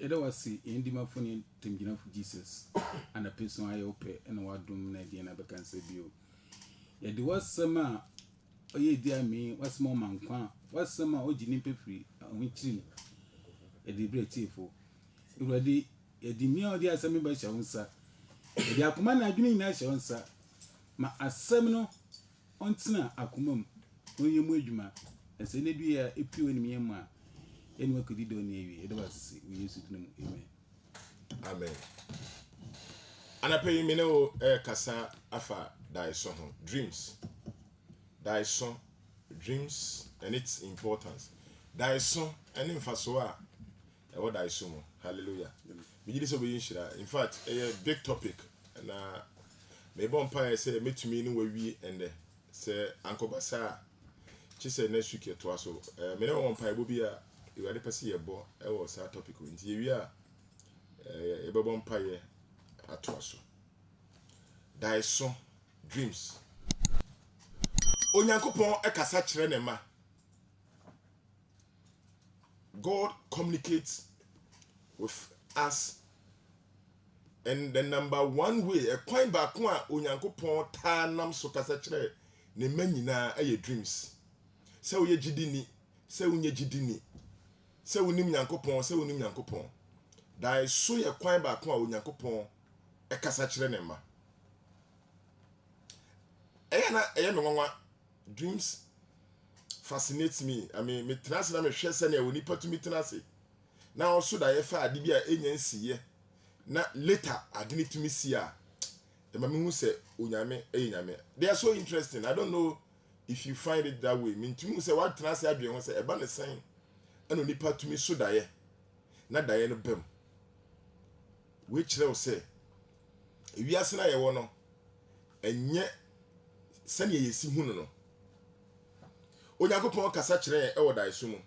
Eda wasi endi mafoni temgina for Jesus and a person I ope and wadum na dia na beka nse bio. Ye de wasama oye dia me wasama mankwa wasama ogini pefri ahunchiri ye de bretifo. Urade ye de mi odi asami ba shawunsa. Ye de akoma na adwene ina shawunsa. Ma asem no ontina akomam onye mu adwuma. Ese ne bia epiwo ni me ma. Anyone could do any it was we used to know. Amen. Amen. And I pay me no kasa afa daison dreams. Daison dreams and its importance. Daison and in fasoa what daison. Hallelujah. We did so in fact a big topic and maybe umpire say me to me no we and say Uncle Basa. She said next week to us so me no umpire will be a you are the person you bought. I was our topic. We are a vampire at us. Daison dreams. Onyankopon ekasa kire ne ma. God communicates with us, and the number one way a point back one Onyankopon ta nam so kasa kire ne ma nyina aye dreams. Se wo ye gidini, se wo nye gidini. Se wonim Nyankopon, se wonim Nyankopon. Da so ye kwan ba ko a Onyankopon e kasa kire ne ma. Eya me nwanwa dreams fascinates me. I mean, me transe na me hwe se na woni patu me transe. Na also da ye fa ade bia enya nsiye. Na later ade ni tumi si a. E ma me hu se onyame nyame. They are so interesting. I don't know if you find it that way. Me tumi se what transe adwe ho se e ba ne sen. And only part to me so die, not die no bem. Which they'll say, if you ask na ye wono, and yet send ye see huno. Onyankopon kasa kire e wo die sumo.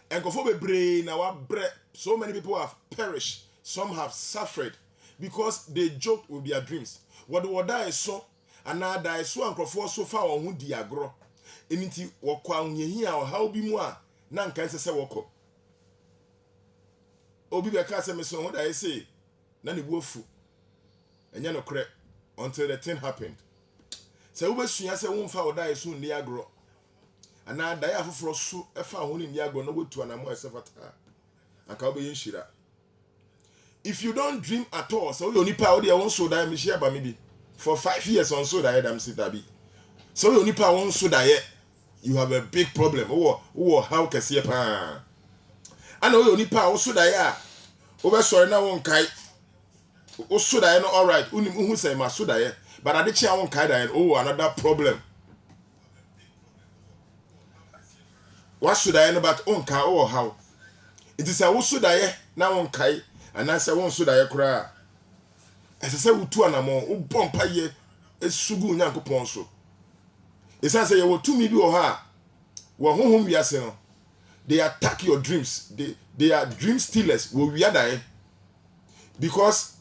Enkofo bebre na wa bre, so many people have perished, some have suffered because they joked with their dreams. What do die so, and now die so enkofo so far on hu di agro. Eniti wo kwa onyehi a how bi mu a na nkan sese woko obi be ka se me so what I say na ne buofu enya no kre until the thing happened se wo besua se wo mfa odai so ni agro ana dai afoforo so e fa ho ni agro no wotu anamo esefata aka obe yinshira. If you don't dream at all so you nipa wo de won so dai me share ba me bi for 5 years on so dai dam sit abi so you nipa won so dai you have a big problem. Oh, how can see pa? I know you need power so that over sorry now one kai. Oh, so that all right. Who say my so that but I did share one kai that another problem. What should I know about on kai or how? It is a so that now one kai and I say one so that cry. As I say, we two anamo, who bump a ye, a sugu nyanko ponso. It's as you will to me or her. Well, whom we are saying, they attack your dreams. They are dream stealers. We are dying because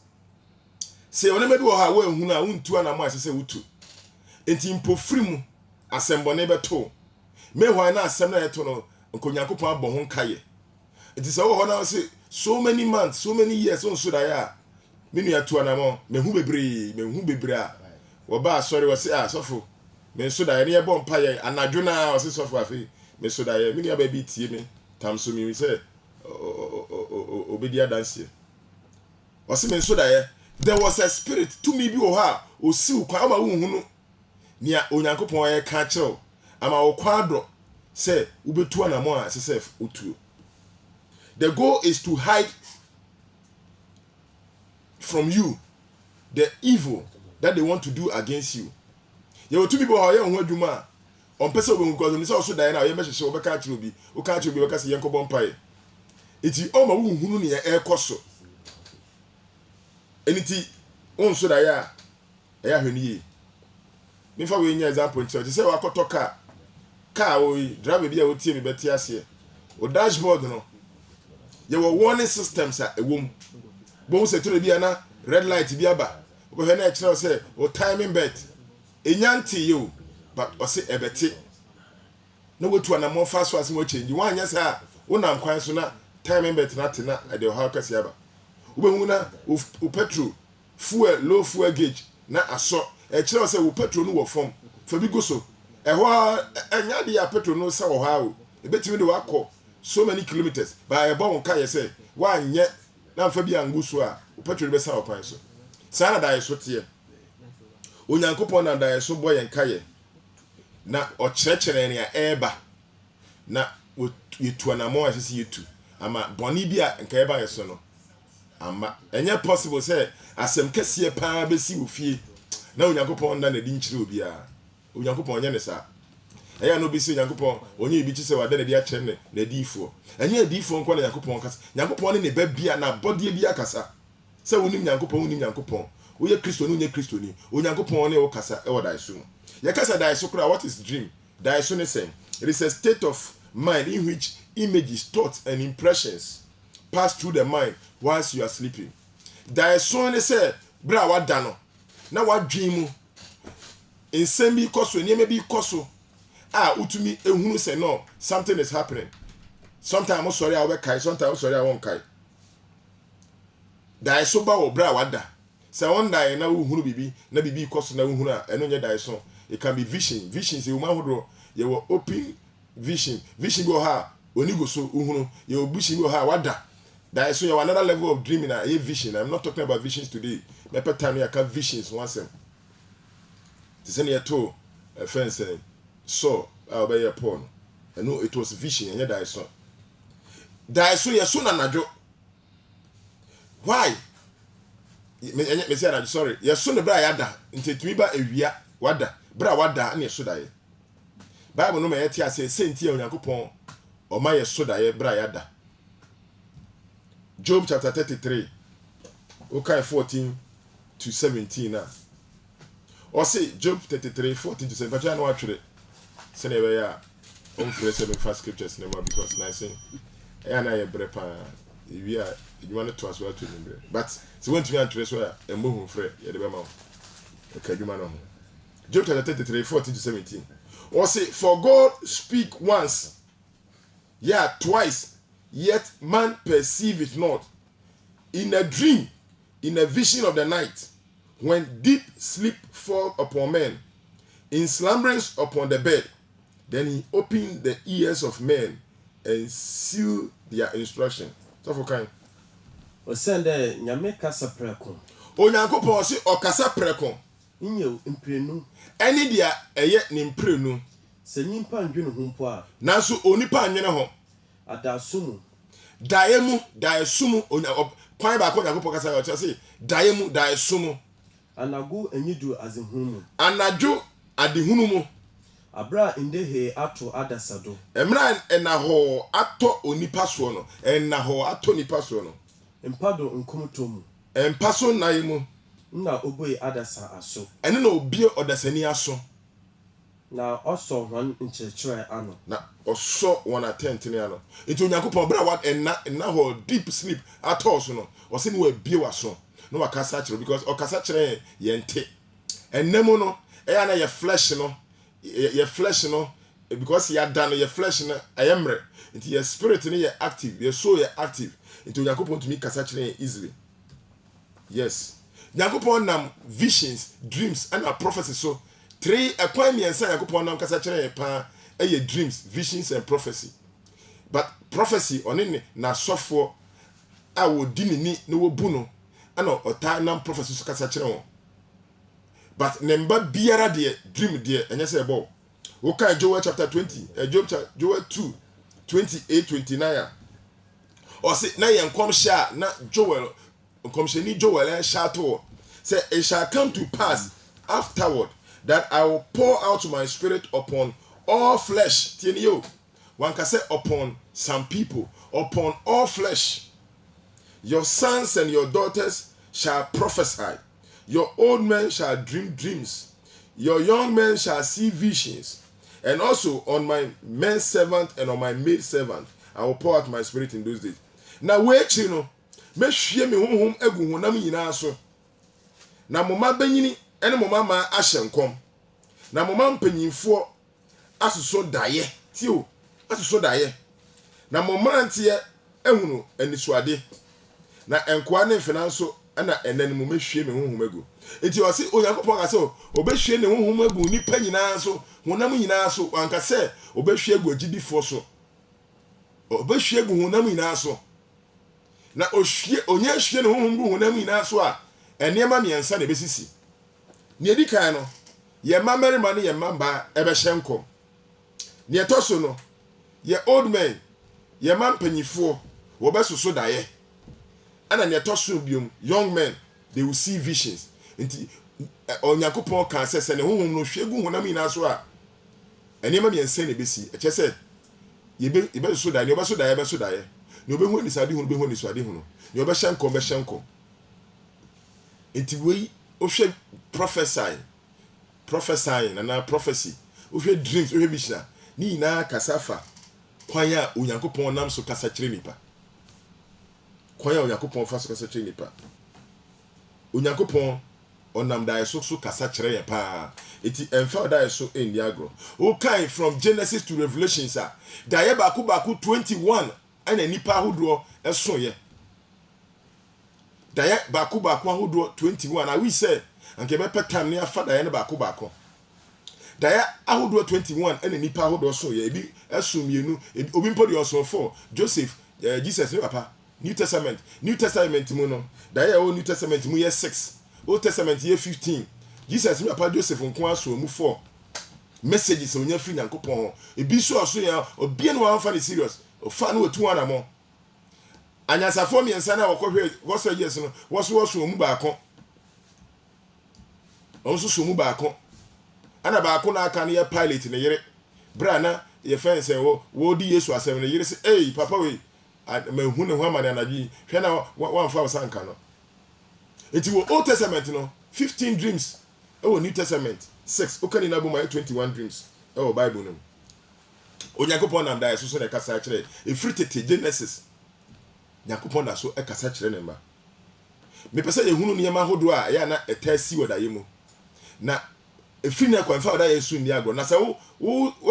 say on maybe or her way who na unto an amount say utu. It impo free assemble never to. May why not assembly to no Konyaku Bon Kaye. It is all now say so many months, so many years on so that many are to an amount. Me who be bra. Oba sorry was say so for. Me so da ye bon paye anadwona o se so fa fe me so da ye me ya ba bi tie me tam so me say obedi dance o se me so da ye there was a spirit to me bi o ha o si kwa ama wo hunu nia onyankopon ye ka kire ama o kwadro say ubetu anamo a se sef otuo. The goal is to hide from you the evil that they want to do against you. You two people are young adwuma on person we go me say also die na you me hye we ka kire obi o ka kire obi we ka se yenko bompae iti o ma wo hunu ne e koso eniti on so die a e ahwani yi me fa we nya example nti say wa koto car o driver bi a o tie me beti ase o dashboard no you were warning systems a ewom bo se to bi ana red light bi aba o he na e kire say o timing bet enyanti you but o se ebeti no wetu anamo fast fast mo change wan nya say wonam kwan so na time bet na tina at the how kase aba ube na u petrol fuel low fuel gauge na aso e kire say u petrol no wo form fa bi go so e ho anya de ya petrol no say wo ha o e betimi de wakọ so many kilometers by e ba won ka ye say wa anye na fa bi angu so a u petrol be sa opan so sa na da so tie onyankopon na da so boy en ka ye na o kyerɛkyerɛ ne a eba na yetu anamo asisi yetu ama boni bia nka eba yeso no ama enye possible say asem kese pa besi ofie na onyankopon na di nkyire obi a onyankopon onye ne sa eya no bi si onyankopon onye ibi chi se wada na di a kyerɛ ne na di ifo enye di ifo nko na onyankopon kasa onyankopon ne ba bia na body bia kasa se wonim onyankopon woye kristo no nye kristo ni onyankopon ne wo kasa e woda iso ye kasa da iso kura what is dream da iso ne say it is a state of mind in which images, thoughts, and impressions pass through the mind whilst you are sleeping. There is so many say, bra what dano. Now what dream? In same be koso, ni maybe koso. Utumi ehunu say no, something is happening. Sometimes I'm sorry I will kai, sometimes I'm sorry I won't kai. There is so ba o bra what da. Say one day na uhunu bibi, na bibi koso na uhunu eno nye there is so. It can be vision. Vision say woman who you will open vision go ha oni go so uhunu your vision go ha wada that is so you another level of dreaming a vision. I'm not talking about visions today. Me per time I can visions once them to send you to a friend say so I'll be your porn and no it was vision and that is so you so na najo why me say I'm sorry you so na bra yada into tumi ba ewia wada bra wada na so dae Bible no me yeti ase senti onyankopon o ma ye so da ye bra yada Job chapter 33 okay 14 to 17 na o say Job 33 14 to 17 but no atwere se na be ya on free se me fast scriptures na because na say e na ye bre pa wi a you want to as well to me but se went to me atwere so ya e mo hu free ye de be ma o ka dwuma no Job chapter 33 14 to 17 or say, for God speak once, yeah, twice, yet man perceive it not. In a dream, in a vision of the night, when deep sleep fall upon men, in slumberings upon the bed, then he opened the ears of men and seal their instruction. So for kind. O sende nyame kasa preko. Onyankopon se o kasa preko. Inye imprenu. Any dia eye ni imprenu. Se nyimpa ndwene ho mpo a. Nanso onipa nwene ho. Adasumu. Daesumu kwan ba ko Onyankopon kasa o se daesumu. Anagu enyidu azihunu. Anadwo adehunu mu. Abra indehe ato adasado. Emra enaho ato onipa so no. Enaho ato nipa so no. Empado nkomutomu. Empaso naimu. Na oboy adasa aso. Ene na obi odasani aso. Na oso hwan nkyerkyere ano. Na oso wan atentene ano. Enti Onyankopon bra what na ho deep sleep ato so no. Ose ni wa bie waso. No wakasa kire because okasa kire ye nte. Enemu no eya na ye flesh no. Ye flesh no because ya done your flesh no ayemre. Enti your spirit no ye active, your soul ye active. Enti Onyankopon to me kasa kire easily. Yes. Yakupon nam visions, dreams, and a prophecy. So, three akwan and say Yakupon nam kasachere pa dreams, visions, and prophecy. But prophecy on any na software I would dini no buno, and or time nam prophecy so kasachere. But nemba biara de dream dear, and yes, about okay, Joel chapter 20, Joel 2, 28, 29. Or say, na yan come sha na Joel. Commissioner Joel Shato say it shall come to pass afterward that I will pour out my spirit upon all flesh. Tienio, one can say upon some people, upon all flesh. Your sons and your daughters shall prophesy. Your old men shall dream dreams. Your young men shall see visions. And also on my men servant and on my maid servant, I will pour out my spirit in those days. Now wait, you know. Me hwie me honhom agu honam nyina so na moma banyini ene moma ma ahyenkom na moma mpanyimfo asoso daye tio asoso daye na moma ntie ehunu anisuade na enkoa ne mfena nso ana enanmu mehwie me honhom agu enti o se Onyankopɔn ka se obehwie ne honhom agu nipa nyinaa so honam nyinaa so anka se obehwie agu agidifo so obehwie agu honam nyinaa so na onye hwie ne honhom gu honam nyinaa so a enema miensa na besisi ne edi kan no ye mamerima ne ye mamba ebehye nkom ne etoso no ye old man ye mampanyifo wo besoso daye ana ne etoso biom young men they will see visions nti Onyankopɔn kan se ne honhom no hwegu honam nyinaa so a enema miensa na besi eche se ye be so daye obeso daye beso daye ne obehu ni sade hu obehu ni sade hu no ne obehye nkom nti we ohwe prophesying na prophecy ohwe dreams ohwe vision ni na kasafa kwan a Onyankopɔn nam so kasa kyerɛ nipa kwan a Onyankopɔn fa so kasa kyerɛ nipa Onyankopɔn onam dae so kasa kyerɛ ya pa eti emfa dae so en agro o kai from Genesis to Revelation sa dae baako 21 ana nipa ahodoɔ ɛso ye dae baako ahodoɔ 21 na we say anke be petam ne afa dae ne baako dae ahodoɔ 21 ana nipa ahodoɔ so ye ebi ɛso mienu obi mpodi ɔso for Joseph Jesus ne papa New Testament mu no dae o New Testament mu ye 6 Old Testament ye 15 Jesus ne papa Joseph nko aso mu 4 messages onya free Nyankopɔn ebi so aso ya obi ne wa fa ne serious o fa no otu ana mo anyasafo miensa na wakɔhwɛ wɔsɔ yes no wɔso mu baako ɔnso so mu baako ana baako na aka ne ye pilot ne yere bra na ye fence wo di Yesu asɛm ne yere se ei papa we mahu ne ho amane anadwi hwɛ na wɔamfa wasanka no eti wo Old Testament no 15 dreams ewo New Testament 6 okani na bo ma 21 dreams ewo Bible no Onyankopɔn nam dae so na kasa kyerɛ efritete Genesis Nyankopɔn da so kasa kyerɛ ne ma me pese ye hunu niyama hodo a ya na etasi wodaye mu na efiri na kwanfa wodaye su ndi agro na se wo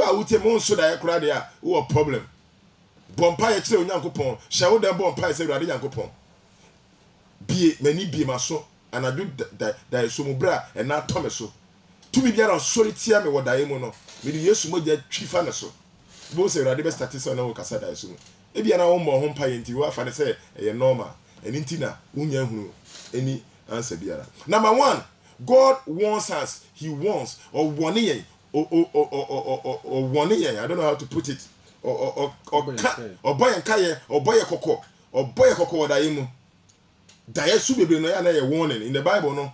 a wutie mo so daye kora de a wo problem bompa ye kyerɛ Onyankopɔn hye wo dan bompa se wurade Nyankopɔn bie mani bie maso anadu daye so mu bra na tome so tumi biara sori tia me wodaye mu no me di Yesu mogya twifa ne so bo se wurade be statisa na wo kasa daye so mu ebia na wo mo ho mpa ye nti wo afa ne se ye normal eni ntina unya hunu any answer biara. Number 1, God wants us. He wants or warning ye or warning ye. I don't know how to put it. Or boy and kaye or boy koko daimu. Dayesu bebe no ya na warning in the Bible no.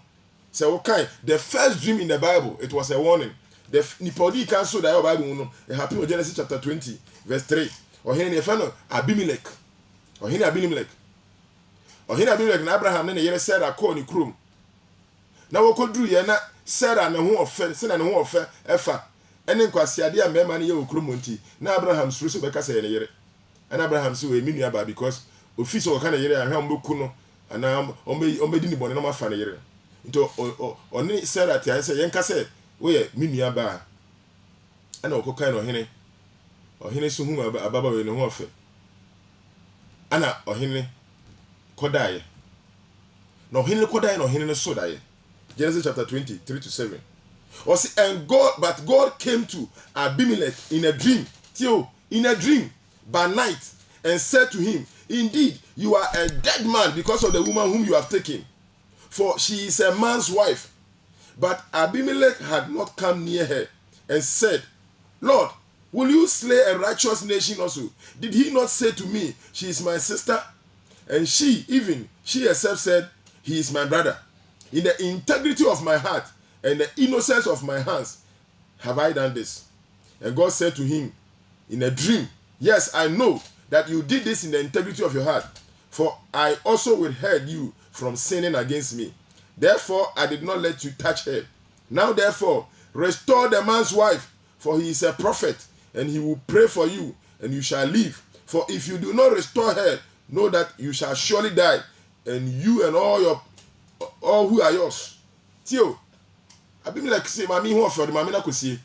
Say okay, the first dream in the Bible it was a warning. The nipodi cancel the Bible no. It happened in Genesis chapter 20 verse 3. Or here in the Abimelech. Or here Abimelech. Ohina Abimelech na Abraham ne yere Sarah call ni krom na wokoduru ye na Sarah ne ho ofe se na ne ho ofe efa ene nkwasiade a mema ne ye okrom nti na Abraham suru so beka se ye ne yere and Abraham say we minu aba because office o ka ne yere ahwa mboku no ana ombedi ni bone na mafa ne yere nto oni Sarah ti say ye nka se we ye minu aba ana okokan no ohene so hu ababa we ne ho ofe ana ohene kodaye no hinle kodaye no hinle sodaye Genesis chapter 20 3-7 or see and God came to Abimelech in a dream by night and said to him, indeed you are a dead man because of the woman whom you have taken, for she is a man's wife. But Abimelech had not come near her and said, Lord, will you slay a righteous nation also? Did he not say to me, she is my sister? And she herself said, he is my brother. In the integrity of my heart and the innocence of my hands have I done this. And God said to him in a dream, yes, I know that you did this in the integrity of your heart, for I also withheld you from sinning against me. Therefore, I did not let you touch her. Now, therefore, restore the man's wife, for he is a prophet, and he will pray for you, and you shall live. For if you do not restore her, know that you shall surely die, and you and all who are yours. Tio, Abimelech say, "Mami who offered mami na kosie."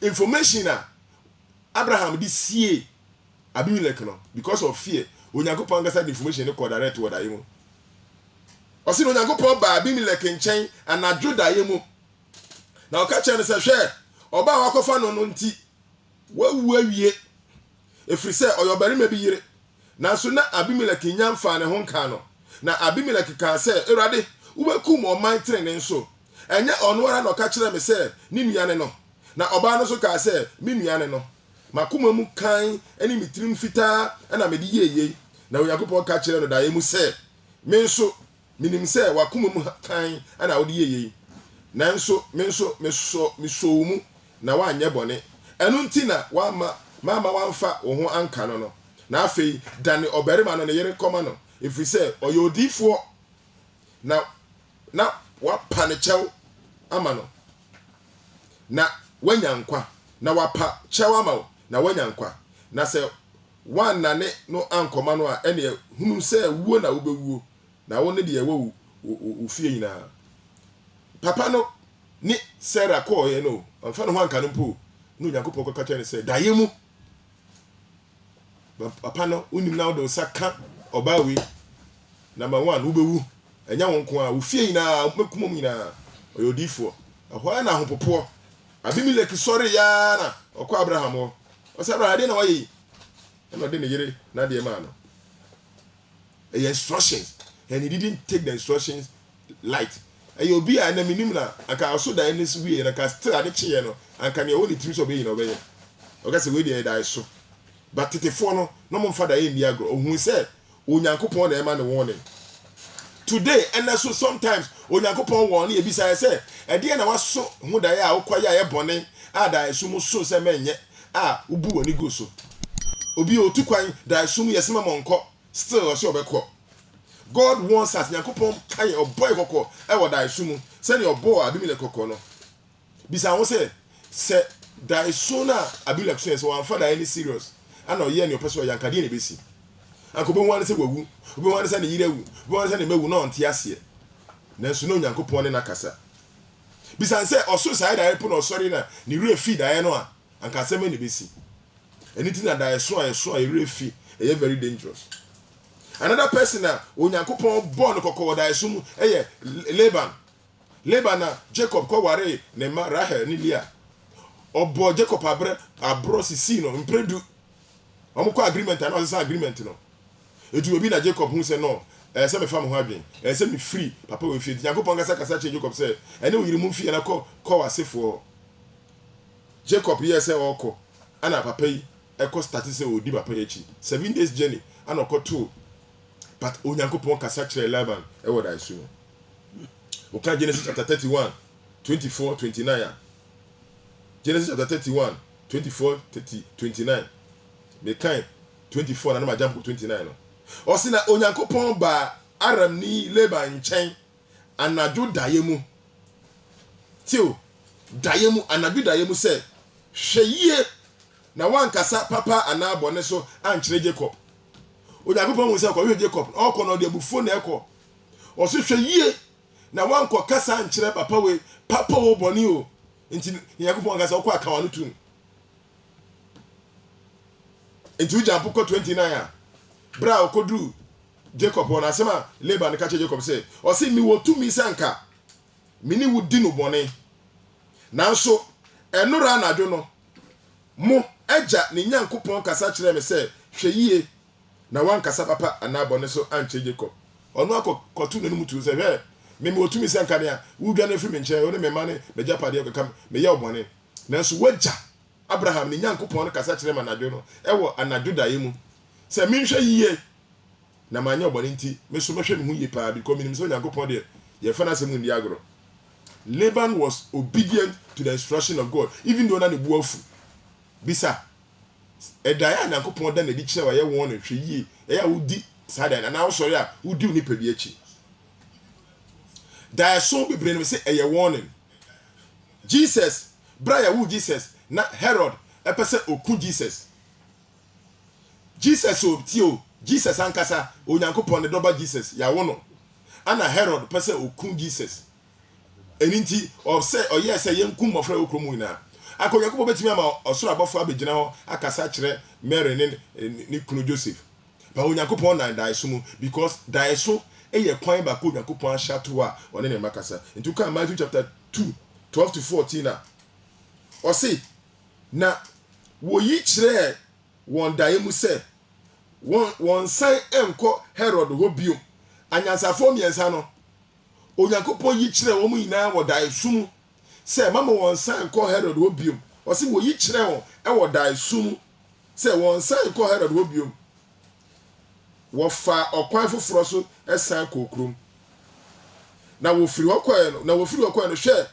Information na Abraham did see Abimelech no because of fear. onyankopɔn ankasa de information ne kɔ direct wɔ daeɛ mu ɔsi na onyankopɔn ba Abimelek nkyɛn anadwo daeɛ mu na ɔka kyerɛ no sɛ hwɛ ɔbaa wakɔfa no no nti wawu awie ɛfiri sɛ ɔyɛ ɔbarima bi yere nanso na Abimelek nya mfa ne ho nka no na Abimelek kaa sɛ Awurade wobɛkum ɔman trenee nso ɛnyɛ ɔno ara na ɔka kyerɛ me sɛ ne nuane no na ɔbaa no so kaa sɛ me nuane no makoma mu kan ɛne me tirim fitaa ɛna mede yeye na onyankopɔn ka kyerɛ no daeɛ mu sɛ me nso menim sɛ wakoma mu kan ɛna wode yeye nanso me nso mesoo mu na wanyɛ bɔne ɛno nti na mama wamfa wo ho anka no na afei dane ɔbarima no ne yere kɔma no ɛfiri sɛ ɔyɛ odiifoɔ na wapa ne kyɛw ama no na wanya nkwa na wapa kyɛw ama wo na wanya nkwa na sɛ wannane no ankɔma no a ɛne hunu sɛ wuo na wobɛwuo na wo ne deɛ ɛwɔ wo fie nyinaa papa no ne Sarah kɔɔyɛ no ɔmfa ne ho anka no mpo na onyankopɔn kɔka kyerɛ no sɛ daeɛ mu papa no wonim na wode wo sa ka ɔbaa wei number 1 wobɛwu ɛnya wo nko a wo fie nyinaa mɛkumam nyinaa ɔyɛ odiifoɔ ɛhɔ na ahopopoɔ Abimelek sɔre yaa na ɔkɔ Abraham hɔ ɔsɛ Abraham ade na wayɛ yi ɛna ɔde ne yere na deɛ maa no ɛyɛ instructions and he didn't take the instructions light ɛyɛ obi a ɛnam nim na anka ɔso daeɛ no so wie na anka still ade kyeeɛ no anka neɛ ɛwɔ ne tirim sɛ ɔbɛyi na ɔbɛyɛ ɔka sɛ wei deɛ ɛdaeɛ so but tetefoɔ no na ɔmfa daeɛ nni agorɔ ɔhu sɛ onyankopɔn na ɛma ne warning today and so sometimes onyankopɔn warning ebisa sɛ ɛdeɛ na waso ho daeɛ a wokɔyɛ a ɛbɔne a daeɛ so mu so sɛ mɛnyɛ a wobu w'ani go so obi otu kwan daeɛ so mu yɛ sɛ mɔnkɔ still ɔsɛ ɔbɛkɔ God wants us nyankopɔn kan ɔbɔ ɛkɔkɔ ɛwɔ daeɛ so mu sɛnea ɔbɔ Abimelek kɔkɔ no bisa ho sɛ daeɛ so na Abimelek so yɛ sɛ wɔamfa daeɛ ne serious ana ɔyɛ ne ɔpɛ sɛ ɔyɛ ankadeɛ ne bɛsi ankobe wane sɛ wawu obe wane sɛ ne yire wu obe wane sɛ ne mewu na ɔnte aseɛ nanso na onyankopɔn ne nakasa bisan sɛ ɔso saa daeɛ po na ɔsɔre na ne wura fi daeɛ no a anka asɛm ne bɛsi ɛni ti na daeɛ so a wura fi ɛyɛ very dangerous another person a onyankopɔn bɔ no kɔkɔ daeɛ so mu ɛyɛ Laban na Jacob kɔ ware ne ma Rahel ne Leah ɔbɔ Jacob abrɔ sisi no mpredu ɔmo kɔ agreement na ɔsesa agreement no etu obi na Jacob hu sɛ no sɛ me fa mo ho adwen sɛ me free papa we free Nyankopɔn kasa kyerɛ Jacob sɛ ɛne wo yiri mu fie na kɔ wasefoɔ Jacob yɛ sɛ ɔkɔ ana papa yi ɛkɔ start sɛ odi papa yi akyi 7 days journey ana ɔkɔ to but Onyankopɔn kasa kyerɛ Laban ɛwɔ daeɛ so o ka Genesis chapter 31 24 29 Genesis chapter 31 24 29 me kan 24 na ma jump 29 no ɔsi na onyankopɔn ba Aram ni Laban nkyɛn anadwo daeɛ mu tio daeɛ mu anadwo daeɛ mu sɛ hwɛ yie na wankasa papa anabɔ ne so ankyerɛ Jacob onyankopɔn mu sɛ kɔhwɛ Jacob ɔkɔ no de abufuo na ɛkɔ ɔsi hwɛ yie na wankɔ kasa ankyerɛ papa we papa wo bɔne o nti onyankopɔn kasa ɔkɔ akawa no tum nti uja mpoko 29 a bra okodu Jacob on asema Laban ka che Jacob say o se mi wo tumi sanka mi ni wudi no bone nanso enura anadwo no mo agya ne Nyankopɔn kasa kyerɛ me sɛ hwɛ yie na wan kasa papa anabone so anche Jacob ono akotu no mu tu sɛ hwɛ me wo tumi sanka ne a wudwa na fi me nkyɛn wo ne me ma ne me japade ka me yɛ obone nanso wagya Abraham ne Nyankopɔn kasa kyerɛ manadwo no ɛwɔ anadwo daeɛ mu sɛ menhwɛ yie na manyɛ ɔbɔne nti me so mɛhwɛ me ho yie paa because menim sɛ Nyankopɔn deɛ yɛfa no asɛm ndi agorɔ. Laban was obedient to the instruction of God even though na ne bu afu bisa ɛdaeɛ a Nyankopɔn da na di kyerɛ wɔyɛ wɔn no hwɛ yie ɛyɛ a wodi saa daeɛ na wosɔre a wodi wo nipa bi akyi daeɛ so bebree no sɛ ɛyɛ warning. Jesus braya wu Jesus na Herod epese oku Jesus o tio Jesus ankasa onyankopɔn ne doba Jesus ya wono ana Herod pese oku Jesus eninti o se oyɛ sɛ yenkum mofra okromu ina akonyankopɔn betimi ama osoro abɔfo abegyina hɔ akasa kyerɛ Mary ne kunu Joseph ba onyankopon na daeso mu because daeso eye kwan ba ko onyankopon ahyato a one ne makasa into kan Matthew chapter 2:12 to 14 na o say na wo yi kire won dae mu se won san enko Herod ho bio anyansafo miensa no onyankopon yi kire wo mu ina wo daeso mu se mama won san enko Herod ho bio o say wo yi kire won e wo daeso mu se won san enko Herod ho bio wofa okwan foforo so esan kokrom na wo firi okwan no hwe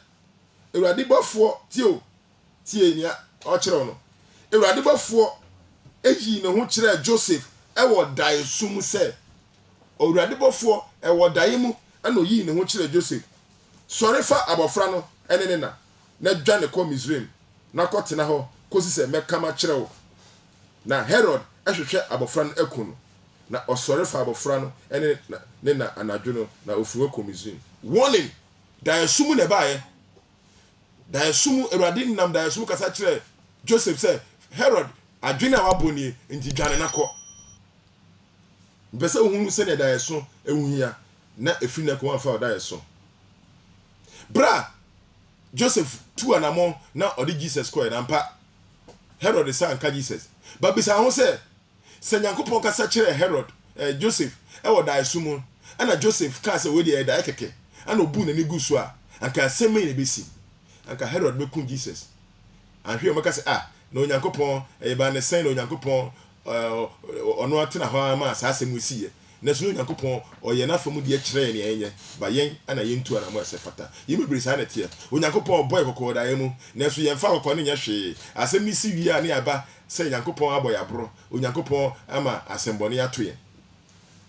ewurade bofo tie nia o kire no ewurade bofo eyi ne ho kire Joseph ewo dae sum se ewurade bofo ewo dae mu ana oyi ne ho kire Joseph sori fa abofra no ene na dwa ne ko Misraim na kotena ho kosi se mekama kire wo na Herod ehwehwe abofra no akuno na osore fa abofra no ene na anadwo no na ofuwe ko Misraim warning dae sum ne baaye dae sum ewurade nam dae sum kasa kire Joseph say Herod adwene a waboni nti dwane nakọ mbese ohunu se ne dae so ehunhia na efiri na ko anfa dae so bra Joseph tu anamon na odi Jesus ko na mpa Herod sa anka Jesus ba bisa ho se nyankopon kasa kire Herod Joseph wo dae so mu ana Joseph ka se we de dae keke ana obu na ni gusu a anka seme ne besi anka Herod be kun Jesus ahwe o makase na onyankopon ba ne sen na onyankopon ono atena ho ma asase mu siye na so onyankopon oye na famu de kire ne enye ba yen ana yentu ana mo asefata yimebiri sa na tie onyankopon boy kokko da yemu na so yen fa kokko ne nya hwe asem mi si wi a ne aba se onyankopon aboy abro onyankopon ama asembone atoye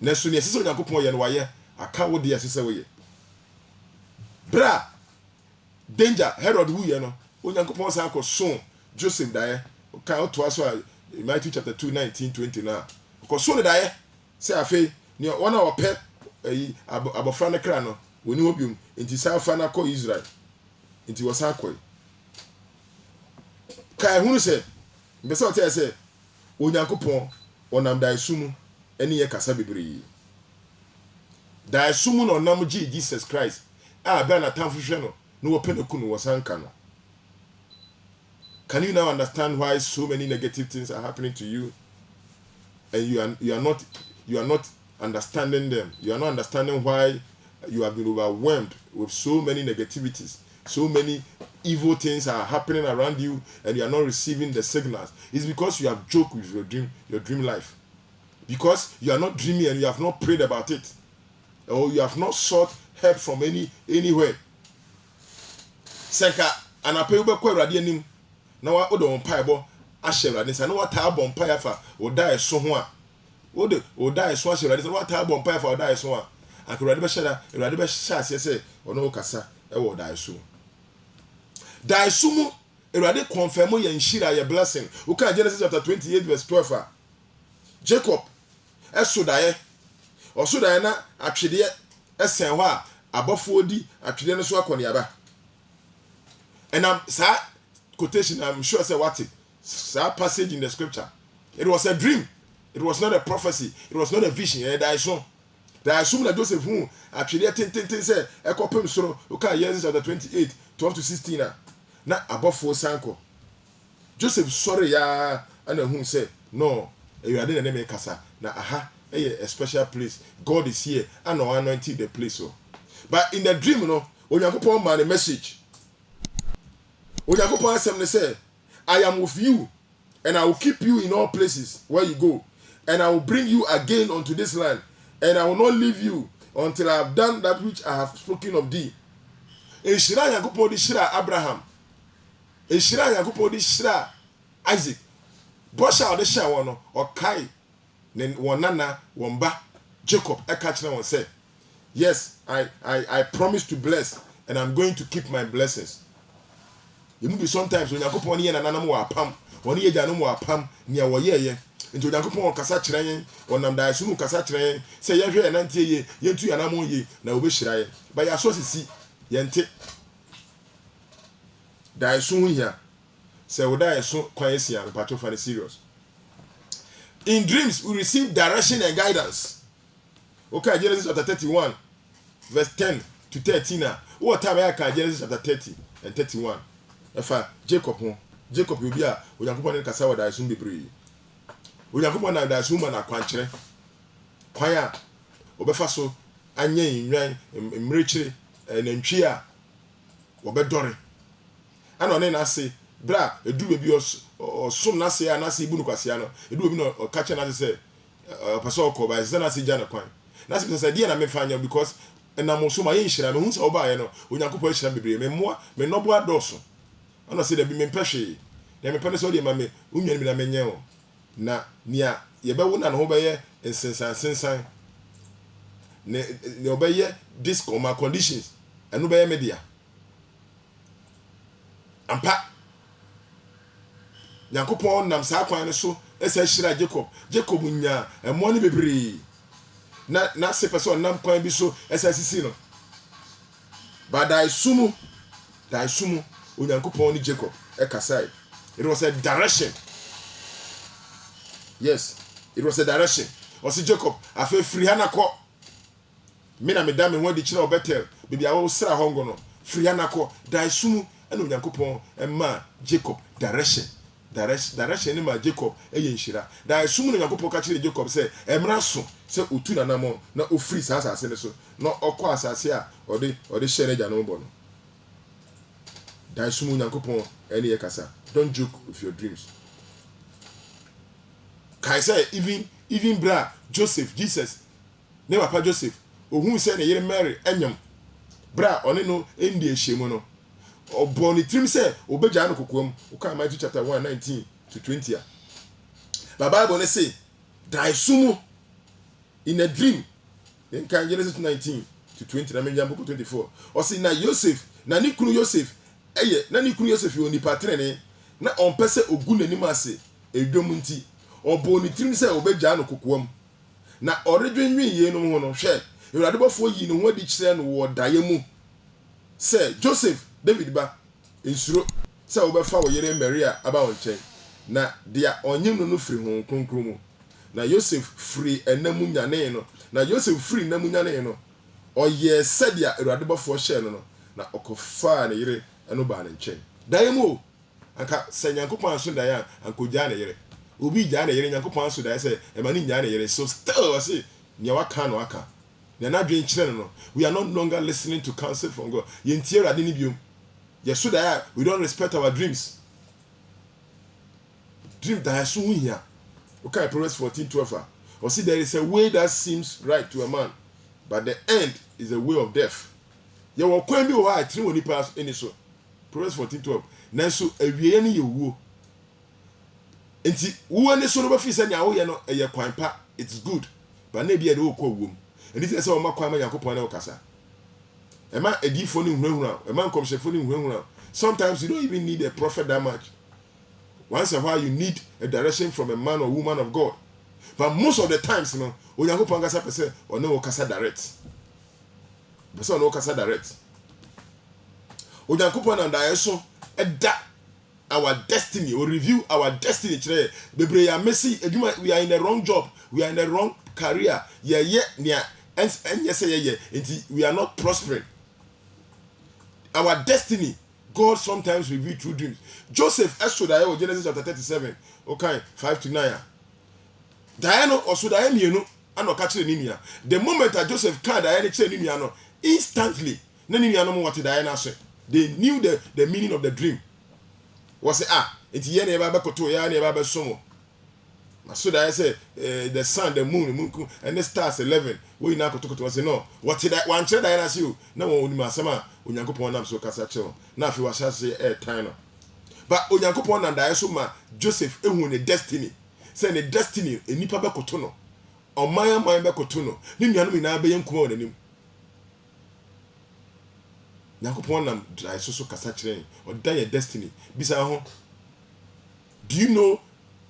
na so ne sese onyankopon ye no waye aka wo de asese wo ye bra danger Herod wu ye no onyankopon sa ko so Joseph dae ka to aso Matthew chapter 2:19-20 na ko so ne dae se afi ni one of pet abofra ne kra no woni obium enti sa fa na ko Israel enti wo sa ko ka ehunu se mbese o te se onyankopon onam dae sumu eni ye kasa bibiri dae sumu no nam Jesus Christ ba na tamfu hwe no wo peneku no wo sanka no. Can you now understand why so many negative things are happening to you, and you are not understanding them? You are not understanding why you have been overwhelmed with so many negativities, so many evil things are happening around you, and you are not receiving the signals. It's because you have joked with your dream life, because you are not dreaming and you have not prayed about it, or you have not sought help from anywhere. Senka anapeu kwa radianim. Na wa odo mpaebo ahye sa na wa taa bom mpae afa oda eso ho a oda eso ahye sa wa taa bom mpae afa oda eso a akurade be hyada urade be hya ase se ono kasa e wo oda eso da eso mu urade confirm ye nhira ye blessing uka Genesis chapter 28:12 Jacob eso dae oso dae na atwede esen ho a abofo odi atwede no so akone aba enam sa quotation, I'm sure say what it. That passage in the scripture. It was a dream. It was not a prophecy. It was not a vision. There is some that Joseph who actually say a copy so okay Genesis chapter 28:12 to 16 na above 4 sanko. Joseph sorry ya and who say no you are the name kasa na a special place. God is here and no anointing the place so. But in the dream no onyankopon man a message. Onyankopon asem ne say I am with you and I will keep you in all places where you go and I will bring you again unto this land and I will not leave you until I have done that which I have spoken of thee. Eshira Onyankopon di shira Abraham. Eshira Onyankopon di shira Isaac. Bosha ode sha wono okai ne wonana womba Jacob e ka kire won say yes I promise to bless and I'm going to keep my blessings. You be sometimes when Onyankopon ye nananam wa pam woni ye janum wa pam nia wo ye ye nti Onyankopon kasa kire yen wonam da sunu kasa kire yen say ye hwe nantie ye yentu yanam ye na obehira ye ba ya so sisi yente da sunu hia say wo da so kwan sia patro fa serious In dreams, we receive direction and guidance. Okay, Genesis chapter 31, verse 10 to 13. What time I can Genesis chapter 30 and 31? If Jacob will be a Uyakupan and Kasawa that I soon be brave. Uyakupan and that woman are quantre. Quaya, Obefaso, Anye, Mrichi, and Enchia, Obedore. And on then I say, Bra, a do be or some Nasi and Nasi Bunukasiano, it will be no catching as I say, Pasoko by Zanasi Jana Quine. Nasi because I didn't make fine because and I'm also my issue. I'm who's over, you know, when you could push me, more, may no board dorsal. I don't say there be me peshe. There may penis audio, mammy, Union with a menyo. Na, near, ye be one and obey and sense. Ne obey this or my conditions and obey media. And pat. Yankopon nam saa kwan so esa hira Jacob nya emoni bebre na se person nam kwan bi so esa sisi no but dai sumu Onyankopon ni Jacob ekasai. It was a direction. Yes, it was a direction. Osi Jacob afa free hanako me na me da me ho di kira obetel bibia wo sra hongo no free hanako dai sumu ena Onyankopon emma Jacob direction ni ma Jacob eyenshira da sumu no Yankopon ka kire Jacob say emra so say otu na namo na ofri sa asase ne so na okọ asase a ode share ja no bo no da sumu Yankopon ene ye kasa. Don't joke with your dreams. Kai say even bra Joseph Jesus ne papa Joseph ohun say ne yere Mary enyam bra one no endi ehemu no oboni trim say obeja no kokoam. Okay, Matthew chapter 1:19 to 20. The Bible ne say dai sumu in a dream. In Genesis 19 to 20 na menja book 24. O say na Joseph na ni kunu Joseph eye na ni kunu Joseph oni patrene na on pese ogu nanim ase edwom nti oboni trim say obeja no kokoam na oredwenwi ye no ho no hwe Ewurade bofo yi no ho adi kire no wo daye mu say Joseph David ba insuro say obefa wo yere Maria aba wonche na dia onyem no firi ho kronkron mu na Joseph free enamu nyane no na Joseph free enamu nyane no oye sadia Ewurade bofo hye no na okofa ne yere eno ba ne nche daye mu anka say Nyankopon so daye ankoja ne yere obi ja ne yere Nyankopon so daye say e mani nya ne yere so still say nya waka no aka na dwen kire no we are no longer listening to counsel from God yentie Ewurade ni biom. Yes, so that we don't respect our dreams. Dream that is so here. Okay, Proverbs 14:12. Or see, there is a way that seems right to a man, but the end is a way of death. You will call me why three when he pass any so. Proverbs 14:12. Nanso awie ni yewu. Enti wo ne so no ba fi se nya wo ye no eye kwan pa. It's good. But na bia de wo kwa wom. And this is how ma kwan ma Yakobon na okasa. Ema edifo ni hunhunra, ema nkomshefo ni hunhunra. Sometimes you don't even need a prophet that much. Once in a while you need a direction from a man or woman of God. But most of the times, you know, Onyankopon kasa pese or no kasa direct. Pese no kasa direct. Onyankopon and so eda our destiny or review our destiny today. Bebre ya messy, we are in the wrong job, we are in the wrong career. Yeah, and yes, we are not prospering. Our destiny, God sometimes reveals through dreams. Joseph, Esodaya, Genesis chapter 37, okay, 5-9. Diana or Sodaya, you know, and no catch the Nimia. The moment that Joseph can't Nimia, instantly, Nimia no what Diana said. They knew the meaning of the dream. Was it's Yene Baba Koto, Yane Baba Somo. So that I say the sun, the moon, and the stars 11. We now talk to us. No, what did I want? I ask you? No one will sama. Onyankopon nam so kasa cheo. Na fi wa say time. But Onyankopon and I so ma Joseph ehun ne destiny. Say ne destiny enipa be koto no. Oman man be koto no. Ni nuanu na be yenkuma onanim. Onyankopon nam I so kasa chire. O da your destiny. Bisa ho. Do you know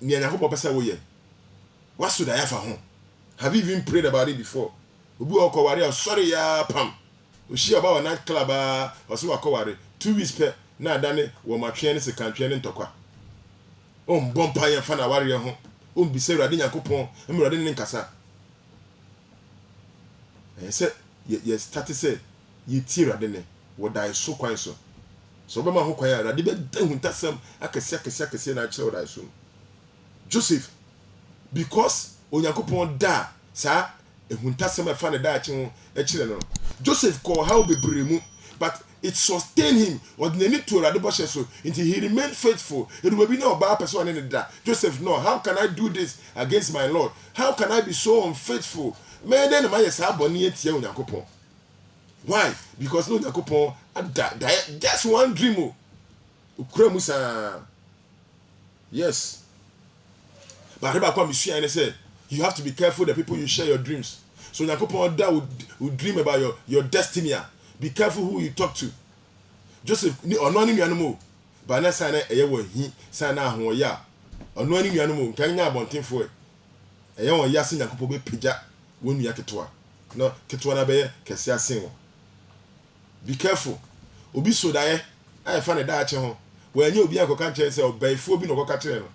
ni Onyankopon pesa wo ye? What should I have for home? Have you even prayed about it before? Ubu okowari sorry ya pam. Ushi about a night club or so akowari 2 weeks per na dane wo matwe ne se kantwe ne ntokwa. Bumper ya fa na wari ho. be say Radin Yakupon, and Radin in Casa. And said, yes, Tati said, ye tear Radine, what I so quite so. So, Bama Hokoya, Radiba, then Tassam, I can say, I child I soon. Joseph, because Onyakupon da, sir, and Huntasam found a daching a children. Joseph called how be brimu, but it sustained him or the need to Radibasheso until he remained faithful. It will be no bad person in that. Joseph, no, how can I do this against my Lord? How can I be so unfaithful? Man, then my Onyakupon. Why? Because no Onyakupon that's one dream. Ukremusa. Yes. But I say you have to be careful the people you share your dreams. So Onyakupon that would dream about your destiny. Be careful who you talk to. Joseph ni ononi mi animo. Ba na sana eye wo hi sana ho ya. Ononi mi animo kan nya abontenfo e. Eye won ya se Nyankopon be pija wonu ya ketwa. No ketwa na be kese asen wo. Be careful. Obi so dae ai fa ne da ache ho. Wa anya obi akoka nche se obaifo bi no koka kire no.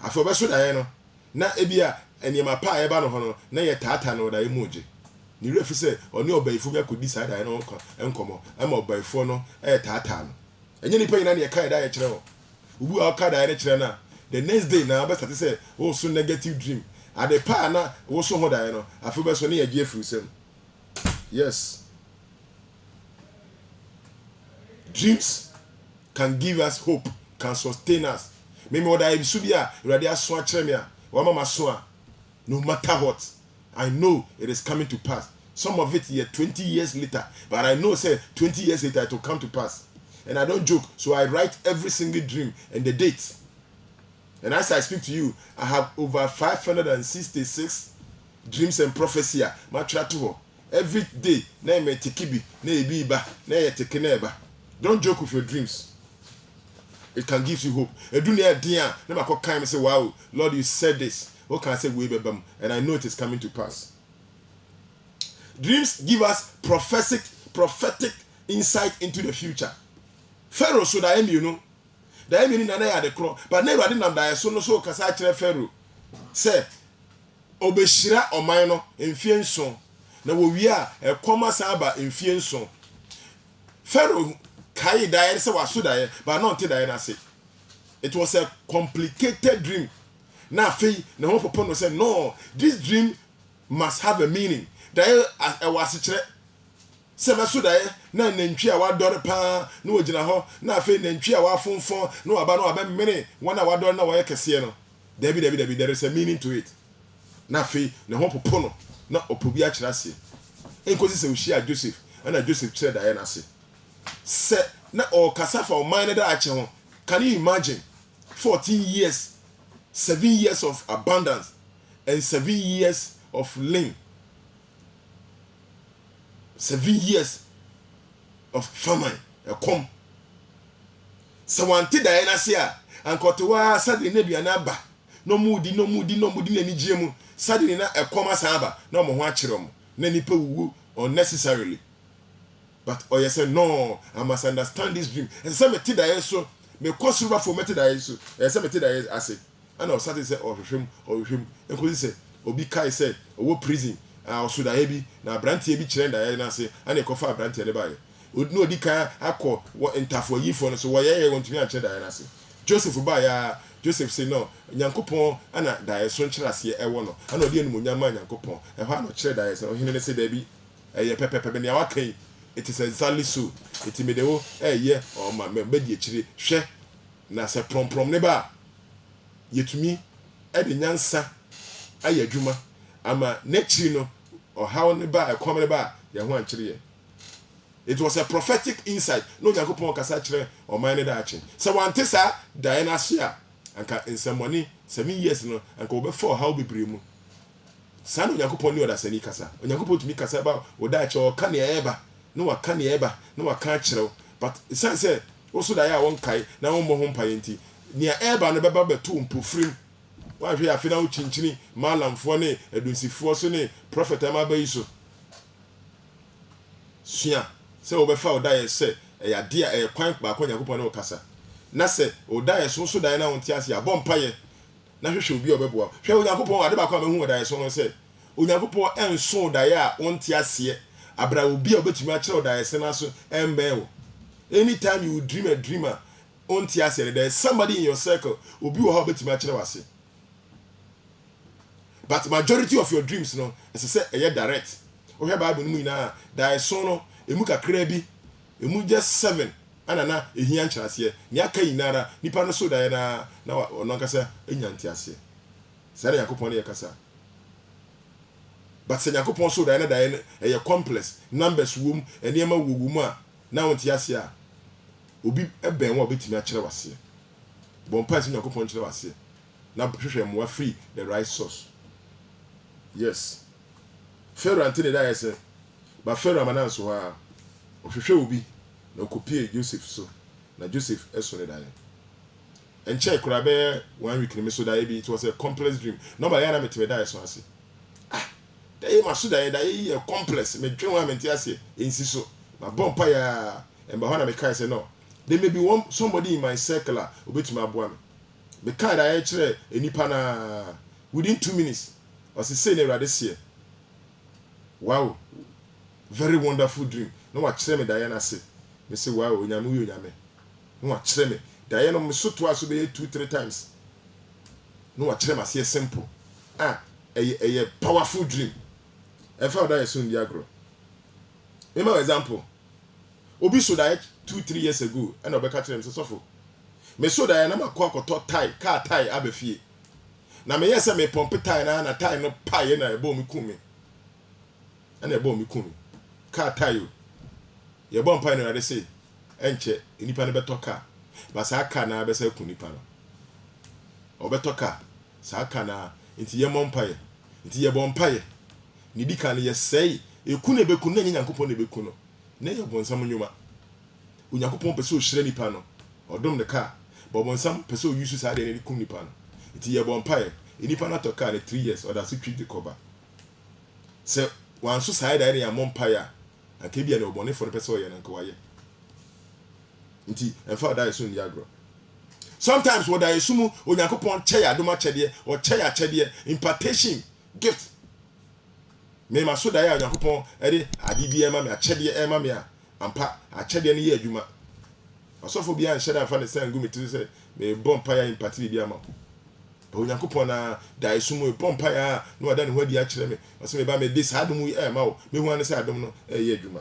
Afi obe so dae no. Na ebia eniema pa e ba no ho no na ye tata no dae moje. Ni refi say oni obaifo bi akodi sa da no enkomo ama obaifo no tata no enye ni panyina ne kai da ye kire ho ubu aka da ye kire na the next day na be start say wo so negative dream ade pa na wo so ho da ye no afi be so ne ye gie frusem. Yes, dreams can give us hope, can sustain us. Me oda e bisu bia urade aso a kire me a wa mama so a no matter what I know it is coming to pass. Some of it here 20 years later, but I know say 20 years later it will come to pass. And I don't joke, so I write every single dream and the date. And as I speak to you, I have over 566 dreams and prophecy. Every day, na me tikibi, na ebi ba, na ye tekeneba. Don't joke with your dreams. It can give you hope. Edunia dia, na mako kind me say, wow, Lord, you said this. What can I say? And I know it is coming to pass. Dreams give us prophetic insight into the future. Pharaoh so that you know. The enemy na na the crow, but never didn't die so no so kasa kire Pharaoh. Say obeshira oman no mfie nson. Na wo wi a ekoma saba mfie nson. Pharaoh kai die say waso die, but not die na say. It was a complicated dream. Now, na one papa no say no. This dream must have a meaning. That I was a se me so dae na nantwi a wadore pa na ogina ho na afi nantwi a wafonfon na waba na waba mmene wana wadore na woye kese no dabi there is a meaning to it. Na afi ne ho popo no na opobi a kira se enkosi se ushia Joseph na Joseph kire dae na se se na o kasa fa o man da ache ho. Can you imagine 14 years, 7 years of abundance and 7 years of lean, 7 years of famine, a come. So one thing that I say, and Kotowa Saturday nebi anaba, no moody na ni jemu, Saturday na a comma saba, no more watchrum, many people unnecessarily. But oh yes, no, I must understand this dream. And some thing that I so me cause over for method that I so, and some thing that I say, and I Saturday say or him, and could say, Obi Kai said, or prison. Also da hebi na brantie bi kire da na se ana ekofa brantie le bae odinu odi kan akọ ntafo yifo no so wo ye wontumi a kire da na se Joseph ba ya Joseph say no Nyankopon ana da so nkire ase ewo no ana odi enum nyama Nyankopon e ho ano kire da se ohine ne se da bi ye pepepe ne awakan it is exactly so it me de wo ye o ma me di akire hwe na se promprom ne ba yetumi e de nyansa ayadwuma ama nechi no or how ne ba ekom ne ba ye ho ankire. It was a prophetic insight. No Nyankopon kasa kire o man ne da ache se wante sa Diana Shia anka in some money 7 years no anka obe for how be bremu sa no Nyankopon ni oda sani kasa Nyankopon tumi kasa ba oda ache o ka ne eba no wa ka ne eba no wa ka kire but sense say also da ya won kai na won mo ho mpayenti ne eba no beba betu mpofrim wa hwe afina wo chinchini malamfo ne adunsifo so ne prophet amabayi so sua se obefa odaye se ya dia kwan ba kwa Nyankopon ne okasa na se odaye so so dan na wonti ase abompa ye na hwehwe obi obeboa hwe onyankopon ade ba kwa mehu da yeso no se onyankopon enso da ye a wonte ase abra obi a obetumi a kire da yese na so emben wo anytime you dream a dreamer wonte ase there is somebody in your circle obi wo ha obetumi a kire wase but majority of your dreams no say direct o hwe bible mu ina da yeso no emu kakra bi emu just 7 anana ehia nkyerase ni aka inara nipa no so da na ono nkasa enyanti ase sare yakopon ne yakasa but se yakopon so da na da e complex numbers wom enema wogum a na wonti ase a obi eben wa obetimi a kire wase bompa se yakopon kire wase na hwehwe mo free the right source. Yes, Pharaoh antene da yese ba Pharaoh amana so ha ohwehwe obi na okopie Joseph so na Joseph eso ne dan en check kura be 1 week ni me so da bi it was a complex dream normally na me te da so ase da e maso da e complex me dwen wa me te ase ensi so ma bompa ya en ba hona me kai say no there may be somebody in my circle obetuma aboa me kai da e kire enipa na within 2 minutes was say ne rade se wow very wonderful dream no wa kire me da ya na se me say wow onyame wi onyame no wa kire me da ye no me so to aso be 2-3 times no wa kire ma se simple a powerful dream e fa da ye so ndi agro me ma example obi so da 2-3 years ago and obeka kire me so fo me so da ye na makọ akoto tie car tie abefie na me yesa me pompe tie na tie no pa ye na ebo mi kumi ana ebo mi kumi car tie o ye bon pa no ade say enche enipa ne beto car ba sa car na be say ku nipa no obeto car sa car na nti ye mon pa ye nti ye bon pa ye ni di car ne ye say eku ne beku na nyankopon ne beku no na ye bonsam nyuma onyankopon pese o hire nipa no odom ne car bo bonsam pese o use sa de ne ku nipa no nti ye bon pa ye enipa na to car ne 3 years or that se treat the cover se wan so sa da ne ya mon pa ya aka bia ne obone for pese o ye nka waye nti enfa da yeso ndi agro sometimes what da yeso mu onyankopon che ya adoma chede o che ya chede impartation gift me ma so da ya onyankopon ede adibia ma me achede e ma me a ampa achede ne ye adwuma osofo bia nhede afa ne san gumi ti se me bompa ya impati bia ma onyankopon na da yeso mu bompa ya no wada ne hwadi a kire me o se me ba me dis adom e ma o me hu an se adom no e ye adwuma.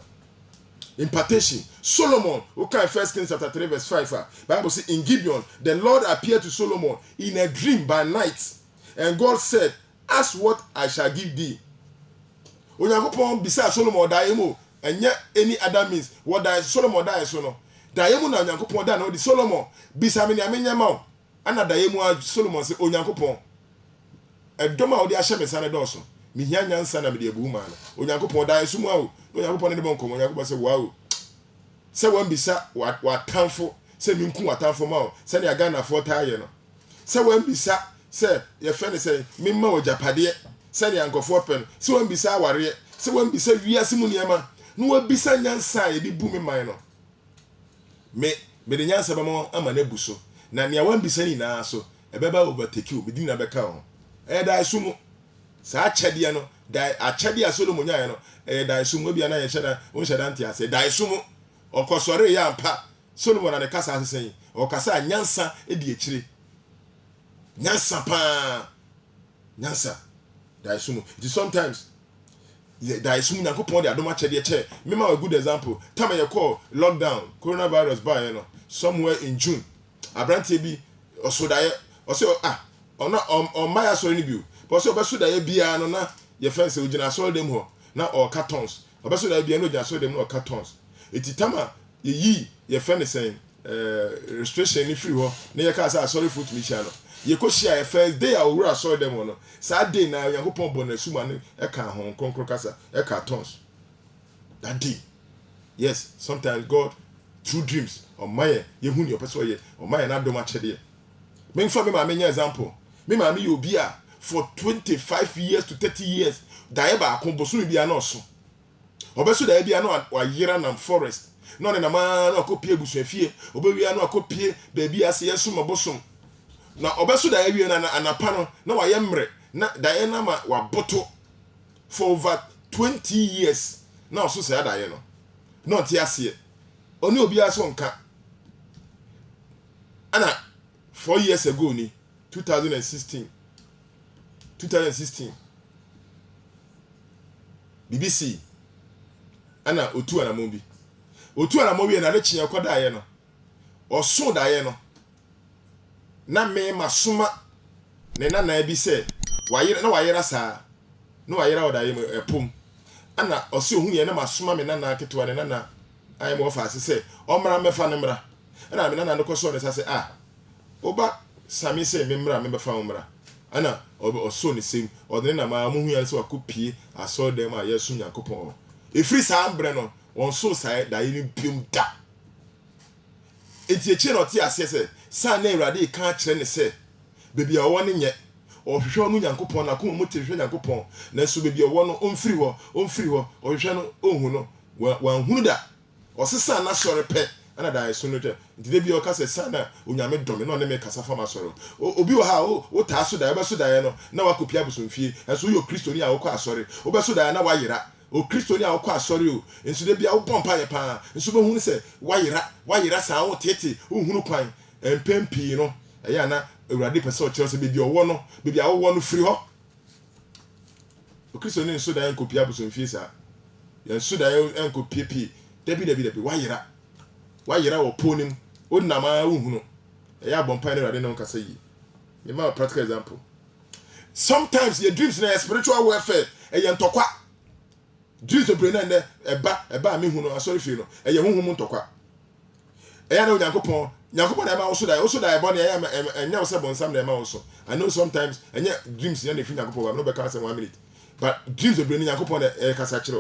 Impartation. Solomon, okay, 1 Kings chapter 3 verse 5. Bible says in Gibeon, the Lord appeared to Solomon in a dream by night, and God said, "Ask what I shall give thee." Onyankopon bisa Solomon daimo, and yet any other means what that Solomon die so no. Daimo na Onyankopon da no di Solomon bisa me nyamenya ma. Ana daimo Solomon say Onyankopon edoma odi ahye me sane do so. Mi hia nyansa na me de abu ma no. Onyankopon da so mu a onyankopon ne bon komo onyankopon se wow se wan bisa watamfo se minku watamfo ma o se ne aga na fo taaye no se wan bisa se ye fe ne se mimma ojapade se ne ankofo pen se wan bisa aware se wan bisa wiase mu niema no wa bisa nyansa ye bi bu me man no me de nyansa ba mo ama na buso na ne wan bisa ni na so e beba overtake o me di na beka ho e da sumu sa achede no da achede Solomon nya no da sumu bia na ye cheda on cheda ntia da sumu okosore ya mpa Solomon na ne kasa asesen o kasa nyansa e di ekire nyansa pa nyansa da sumu it is sometimes da sumu na ko pon de adoma chede che me ma a good example time ye call lockdown coronavirus by no somewhere in June abrantie bi osodaye ose ona on maya so ni bi but so obesodaye bia no na ye fence ojina so dem ho na or cartons obesodaye bia no ojina so dem no cartons etitama ye friend saying restriction ni free ho na ye ka say sorry for to me channel ye ko share first day I will saw them no sa day na yakopon bonasu man e ka hon konkro kasa e cartons that day. Yes, sometimes God through dreams or my ye hu ni opeso ye or my na do ma chede me mfa me ma menya example me ma me ye obi a for 25 years to 30 years dae ba akomboso bia na oso obeso dae bia na wa yira nam forest no ne na ma na akopie busuafie obewia na akopie baabi ase yeso mabosom na obeso da awie na anapa no na wa yemre na da na ma wa boto for over 20 years na oso say da no not ase oni obi aso nka ana 4 years ago ni 2016 BBC ana otu ana mobi na le chinya koda ye no oso da ye no na me masoma ne na bi se wayera saa no wayera oda ye epom ana oso hu ye na masoma me na ketewa ne na ayi mo fa se o mra mefa ne mra ana me na ko so ne sa se oba sami se me mra me befa mra ana oso ne sem odene na ma mu hu ya se wakopie aso dem a yesu nyakopon efiri saa mbre no won so sai da ye ni biom da etieche no ti ase se sa na Awurade ka kire ne se bebi a wo ne nye ohwehwe no nyankopon na ko mo tehwe nyankopon na so bebi a wo no omfiri ho ohwehwe no ohu no wan hunu da osesa na sore pe ana da so no te de bi o ka se sa na onyame dome na ne me kasa fa ma sore obi wo ha wo ta so da ye be so da ye no na wakopia busomfie enso yo kristoni a wo kwa asore wo be so da ye na wayera o kristoni a wo kwa asore o enso de bia wo pompa ye pa enso be hunu se wayera sa wo tete wo hunu kwan empempi no eya na Awurade pese o kire se bebi owo no bebi a wo no firi ho o kristoni enso da ye nkopia busomfie sa ye enso da ye nkopie pi debi wayera wo ponim onama wo hunu eya bompa ne Awurade no kasa yi me ma practical example sometimes your dreams na spiritual warfare eya ntokwa dreams of brain and eba me hunu asori fi no eya honhom ntokwa eya na Nyankopon na ma wo so da ebo na eya enya wo se bonsam na ma wo so I know sometimes enya dreams ya na fi Nyankopon no be ka say 1 minute but dreams of brain Nyankopon na kasa kire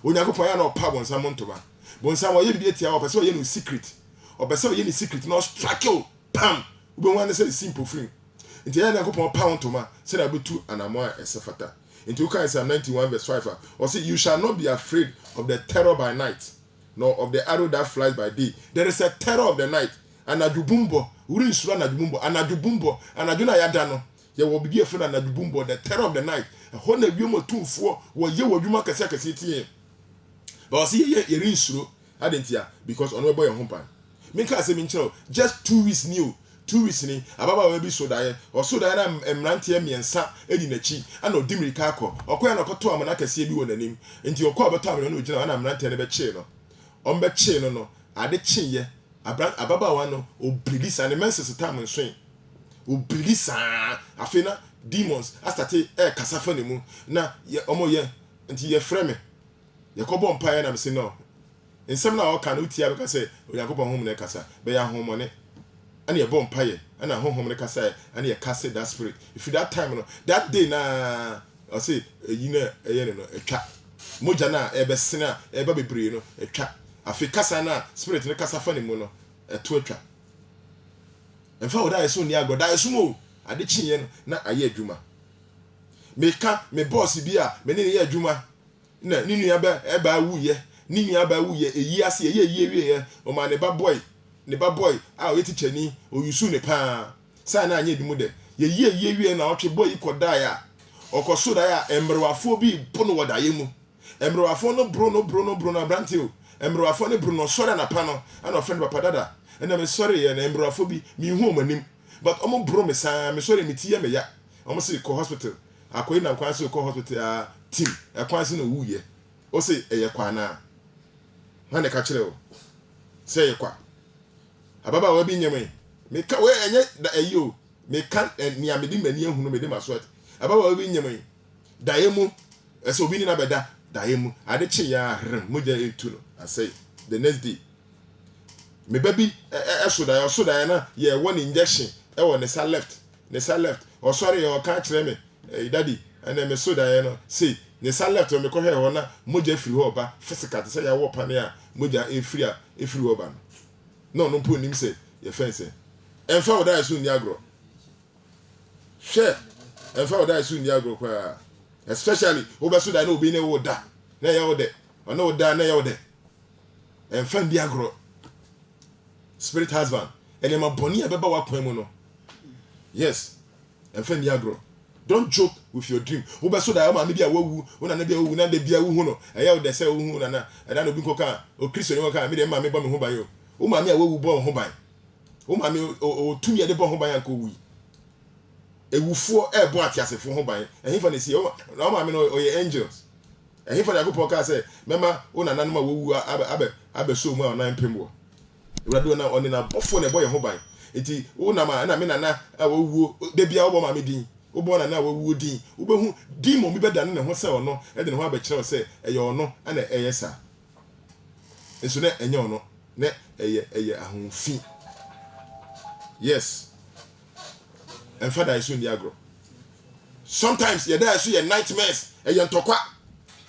o Nyankopon ya na opa bonsam ntoma bonsam o ye bi etia o pese o ye no secret o pese o ye ni secret no strike you pam ube wan say simple thing nti ya Nyankopon pa ntoma say na betu anamo a esefata nti you can Psalm 91 verse 5 or say you shall not be afraid of the terror by night nor of the arrow that flies by day. There is a terror of the night anadubumbo uri nsura anadubumbo anaduna yada no ye wo bi afra anadubumbo the terror of the night ho na wiemo tumfo wo ye wadwuma kase tie but see ye nsuro adentia because ono boy hompan me ka say me nchero just 2 weeks new 2 weeks ni ababa we bi sodaye o sodaye na emrante miensa edi nachi ana odimirika akọ okoya na koto amana kase bi wonanim enti okọ obeto amana no gina na emrante ne be chi no ombe chi no ade chi ye ababa wa no obilisa ne menses time nso obilisa afina demons astate kasafa ne mu na ye omo ye enti ye freme ye kobo mpa na me se no ensem na o kan utia be ka say Yakobon hom na kasa be ya homone ana ye bom paye ana honhom ne kasa ana ye kase that spirit if that time no that day na I say you know no etwa moja na ebe sena ebe bebre no etwa afi kasa na spirit ne kasa fa ne mu no eto etwa emfa wo da yeso ni ago da yeso mo ade chinye no na aye adwuma me boss bi a me ne ye adwuma na ni nua ba eba wuye ni nua ba wuye eyi ase ye wie o ma ne ba boy a o yeti chani o yusu ne pa sa na anya bi mu de ye wie na o twe boy koda ya okoso da ya embrewafo bi pono wada ye mu embrewafo no bro na brante o embrewafo ne bro no sore na pa no ana friend papa dada na me sore ye na embrewafo bi mi hu omanim but omo bro me sa me sore me tie me ya omo se ko hospital akoyi na kwan se ko hospital team kwan se no wuye o se eye kwa na ha ne ka kire o se eye kwa ababa wa bi nyeme me ka we enye da ayo me kan ni amedi mani ehunu me de maswat ababa wa bi nyeme da yemu ese obi ni na beda da yemu ade chi ya moja etu no I say the next day me baby so da na ye one injection e wo ne sa left o sorry o ka kire me daddy and me so da no say ne sa left me ko he ho na moja free ho ba physical say ya wo pane a moja e free ho ba no po nim say ye fence enfa wo da so ni agro share enfa wo da so ni agro kwa especially wo be so da na obi ne wo da na ye wo de ona wo da na ye wo de enfa ndi agro spirit husband ene ma boni abeba wa kwan mu no Yes. And friend Yagro. Don't joke with your dream. Uba so that maybe a woo, una maybe a woo, na de bia woo no. A yaw de say woo na, and I no be coca, or Christian, you can, me, mammy, bomb home by you. O mammy, a woo born home by. O mammy, or 2 years the bomb home by Uncle Wee. A woo 4 air boat as a phone home by, and he for see, oh, no, mammy, or your angels. And he for the good podcast say, Mamma, one and animal woo, abe so well 9 pimbo. We are doing now on in a buffon a boy home by. Iti o na ma na me na awu de bia wo ma me din wo bo na na awu din wo be hu din mo mi be dan ne ho se ono e de ne ho aba kire se eye ono ana eye sa enso ne enye ono ne eye ahunfi. Yes. And father is in the agro. Sometimes ye there so ye nightmares eye ntokwa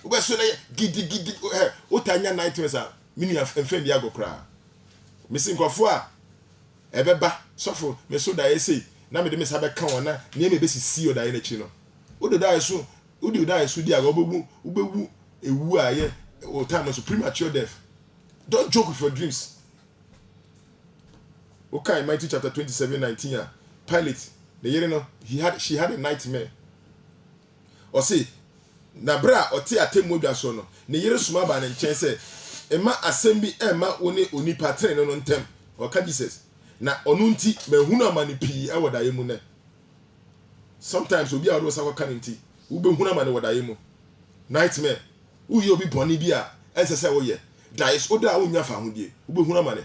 wo be so na gidi o tanya nightmares a mini afem the agro kra missing kwafo a ebeba sofo me so da yesi na me de me sabe ka wona na me be sisi o da ye na chi no wo do da so wo do da so di aga obewu ewu a ye o time so premature death. Don't joke with your dreams. Okay, Matthew chapter 27:19 Pilate the year no she had a nightmare or say na bra o te atemu dwa so no ne yere suma ba ne nchen se ema asem bi ema oni onipa tren no ntem o ka Jesus na onunti mehunu amane pii awodaye mu ne. Sometimes obi a do sa kwa nti ube hunu amane wodaye mu nightmare uye obi boni bi a ensese wo ye dies oda wonya fa hodie ube hunu amane.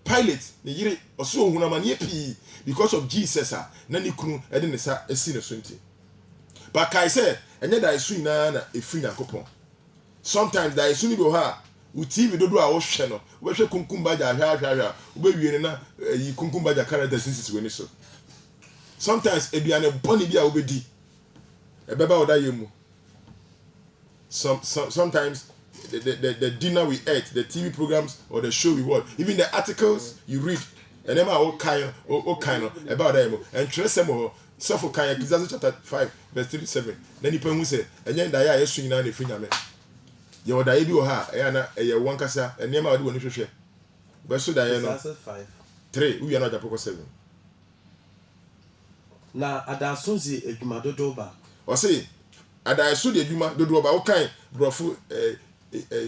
Pilate ne yire oso hunu amane pii because of Jesus na ni kunu e de ne sa esi ne so nti. But kai say enye dies su na efiri yakopon. Sometimes dies su ni do ha TV dodo a wo hwe no wo hwe kunkumba ja hwa wo be wie na yi kunkumba ja character since we ni so. Sometimes eduane boni bi a wo be di e beba wo da yemu. Sometimes the dinner we ate, the TV programs or the show we watch, even the articles you read, and them are all kind about them. And Tresem or Suffolk kind Ecclesiastes chapter 5 verse 37. Then he who say, and then die is swinging on the finger. You would I do her, and a one cassa, and never do any share. But so Diana 5:3, we are not a 7. Na adasunzi edwuma dodoba. Or say, adasu the edwuma dodoba, what kind brofu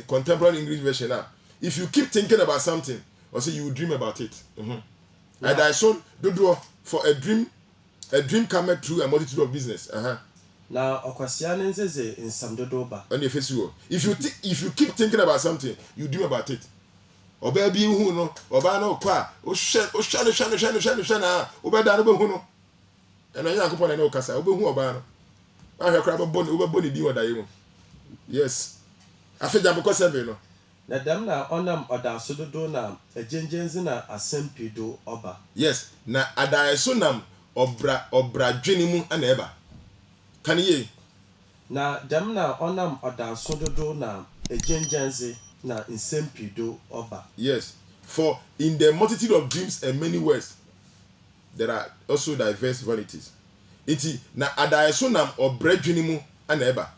contemporary English version now. If you keep thinking about something, or say you will dream about it. Adasu dodo for a dream coming through a multitude of business. Na okwasiane nzeze nsam dodoba. On the face you. If you keep thinking about something, you dream about it. Oba bi hu no, oba na okwa, o shane, oba da no be hu no. Eno nya akopon na okasa, oba hu oba no. Ahwe kra be boni, oba boni di odaye mu. Yes. Afeja boko 7 no. Na dam na onam odaso dodo na agengenzi na asempido oba. Yes, na adayeso nam obra dwene mu ana eba. Can ye? Na dam na onam odaso dodo na agengenzi na insempido oba. Yes, for in the multitude of dreams and many words there are also diverse vanities. Iti na adayeso nam obra dwene mu ana eba.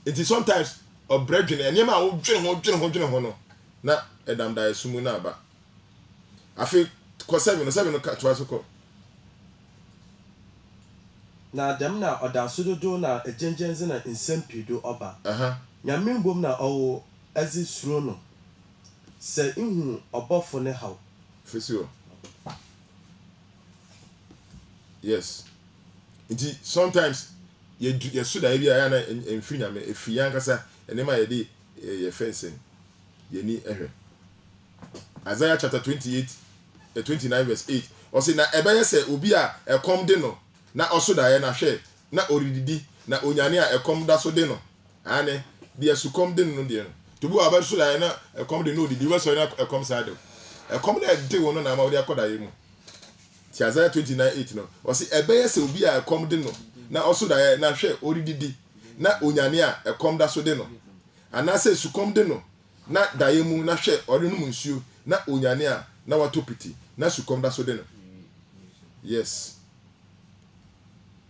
It is sometimes obra dwene enema a wo dwene ho no na edam dayeso mu na aba. Afi ko 7 no ka twa so ko. Na dem na odaso dodo na agengenzi na insempido oba. Nyame mbom na owo azi suro no. Se ihu obofo ne haw. Fesio. Yes. It sometimes ye so da bia ya na emfiri nyame efi yankasa enema ye di ye fencing ye ni ehwe. Isaiah chapter 29 verse 8. O say na ebeye se obi a ekom de no na oso da ye na hwe na orididi na onyane a ekom da so de no ane de sukom de no de no to bu aba so da ye na ekom de no didi we so na ekom sa de ekom na de wo no na ma wo de akoda ye mu ti Isaiah 29:8 no o say ebeye se obi a ekom de no na oso da ye na hwe orididi na onyane a ekom da so de no ana se sukom de no na da ye mu na hwe ore no mu nsuo na onyane a na watopiti na sukom da so de no. Yes.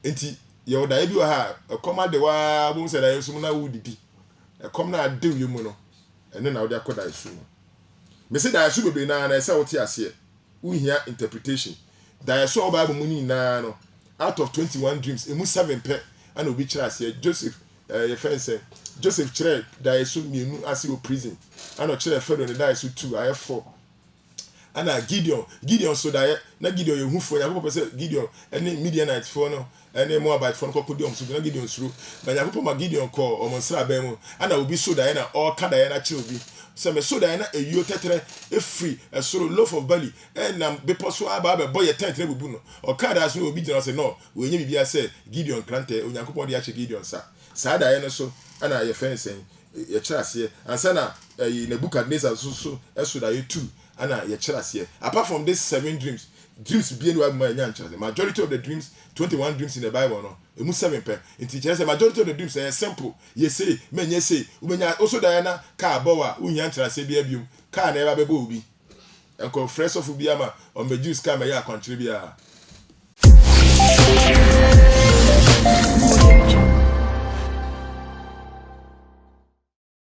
Enti ye oda ebi wa ha ekoma de wa bo se da yesu na wudidi ekom na ade wi mu no ene na wo de akoda yesu mu me se da yesu bebe na ese wo te ase wo hia interpretation da so Bible mu ni na no out of 21 dreams emu 7 pe and obi kyerɛ ase Joseph your friend say Joseph kyerɛ da so mienu ase o prison and o kyerɛ Pharaoh ne da so 2 I 4 and Gideon so da na Gideon ye hufo ya ko pese Gideon any Midianite for no any Moabite for no kokodi so na Gideon suru na ya ko ma Gideon call o monsra ba mu and obi so da na all ka da na kyerɛ obi se me so da na eyio tetere e free e soro loaf of barley and na be poso aba be boy tent na bubu no o ka da so obi gina say no we nya bibia say Gideon krante onyankopon de ache Gideon sa da no so ana ye fensen ye kyerɛ ase ansa na Nebuchadnezzar so eso da ye 2 ana ye kyerɛ ase apart from these 7 dreams be any one the majority of the dreams 21 dreams in the Bible no emu 7 pe nti kyerɛ sɛ majority of the dreams are simple ye say men ye say umenya also Diana ka bowa unya kyerɛ ase bia biom ka na eba bebo obi enko fresh of bia ma on be juice ka ma ya akwankyere bia